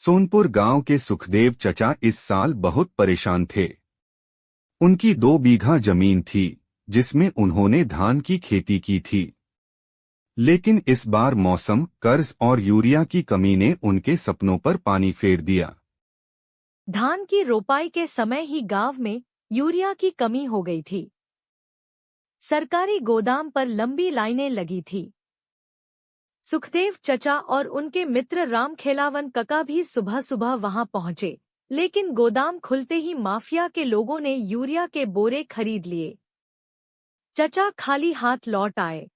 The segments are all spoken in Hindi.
सोनपुर गांव के सुखदेव चचा इस साल बहुत परेशान थे। उनकी 2 बीघा जमीन थी जिसमें उन्होंने धान की खेती की थी। लेकिन इस बार मौसम, कर्ज और यूरिया की कमी ने उनके सपनों पर पानी फेर दिया। धान की रोपाई के समय ही गांव में यूरिया की कमी हो गई थी। सरकारी गोदाम पर लंबी लाइनें लगी थी। सुखदेव चचा और उनके मित्र राम खेलावन कका भी सुबह सुबह वहां पहुंचे, लेकिन गोदाम खुलते ही माफिया के लोगों ने यूरिया के बोरे खरीद लिए। चचा खाली हाथ लौट आए।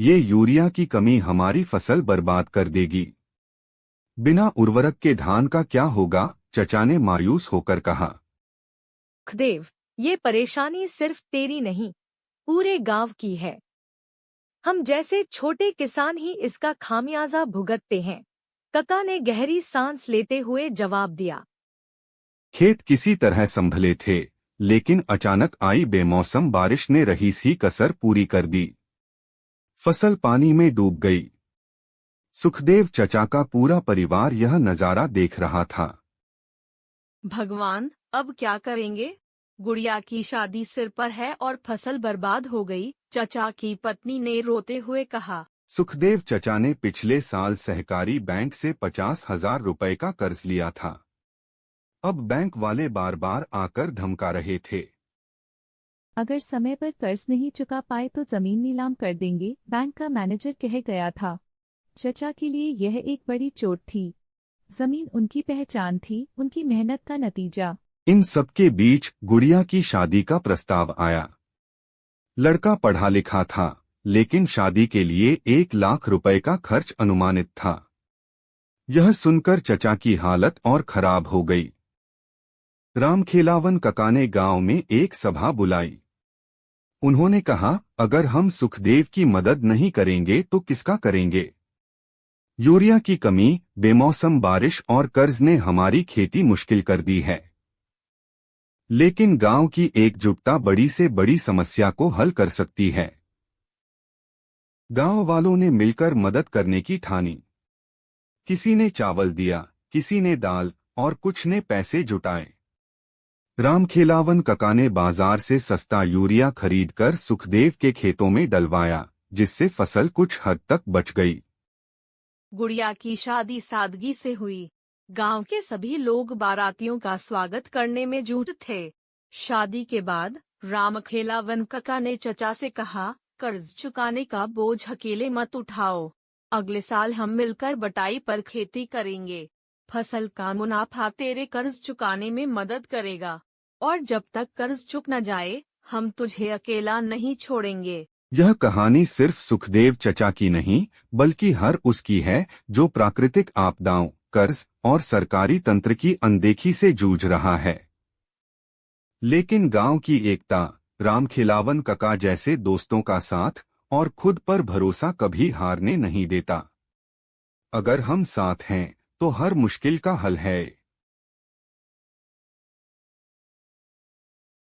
ये यूरिया की कमी हमारी फसल बर्बाद कर देगी। बिना उर्वरक के धान का क्या होगा? चचा ने मायूस होकर कहा। सुखदेव, ये परेशानी सिर्फ तेरी नहीं, पूरे गांव की है। हम जैसे छोटे किसान ही इसका खामियाजा भुगतते हैं, कका ने गहरी सांस लेते हुए जवाब दिया। खेत किसी तरह संभले थे, लेकिन अचानक आई बेमौसम बारिश ने रही सी कसर पूरी कर दी। फसल पानी में डूब गई। सुखदेव चचा का पूरा परिवार यह नजारा देख रहा था। भगवान, अब क्या करेंगे? गुड़िया की शादी सिर पर है और फसल बर्बाद हो गई, चचा की पत्नी ने रोते हुए कहा। सुखदेव चचा ने पिछले साल सहकारी बैंक से 50,000 रुपए का कर्ज लिया था। अब बैंक वाले बार बार आकर धमका रहे थे। अगर समय पर कर्ज नहीं चुका पाए तो जमीन नीलाम कर देंगे, बैंक का मैनेजर कह गया था। चचा के लिए यह एक बड़ी चोट थी। जमीन उनकी पहचान थी, उनकी मेहनत का नतीजा। इन सबके बीच गुड़िया की शादी का प्रस्ताव आया। लड़का पढ़ा लिखा था, लेकिन शादी के लिए 1 लाख रुपए का खर्च अनुमानित था। यह सुनकर चचा की हालत और खराब हो गई। राम खेलावन कका ने गांव में एक सभा बुलाई। उन्होंने कहा, अगर हम सुखदेव की मदद नहीं करेंगे तो किसका करेंगे? यूरिया की कमी, बेमौसम बारिश और कर्ज ने हमारी खेती मुश्किल कर दी है। लेकिन गांव की एकजुटता बड़ी से बड़ी समस्या को हल कर सकती है। गांव वालों ने मिलकर मदद करने की ठानी। किसी ने चावल दिया, किसी ने दाल और कुछ ने पैसे जुटाए। राम खेलावन कका ने बाजार से सस्ता यूरिया खरीदकर सुखदेव के खेतों में डलवाया, जिससे फसल कुछ हद तक बच गई। गुड़िया की शादी सादगी से हुई। गांव के सभी लोग बारातियों का स्वागत करने में जुट थे। शादी के बाद राम खेलावन कका ने चचा से कहा, कर्ज चुकाने का बोझ अकेले मत उठाओ। अगले साल हम मिलकर बटाई पर खेती करेंगे। फसल का मुनाफा तेरे कर्ज चुकाने में मदद करेगा, और जब तक कर्ज चुक न जाए हम तुझे अकेला नहीं छोड़ेंगे। यह कहानी सिर्फ सुखदेव चचा की नहीं, बल्कि हर उसकी है जो प्राकृतिक आपदाओं, कर्ज और सरकारी तंत्र की अनदेखी से जूझ रहा है। लेकिन गांव की एकता, राम खेलावन कका जैसे दोस्तों का साथ और खुद पर भरोसा कभी हारने नहीं देता। अगर हम साथ हैं तो हर मुश्किल का हल है।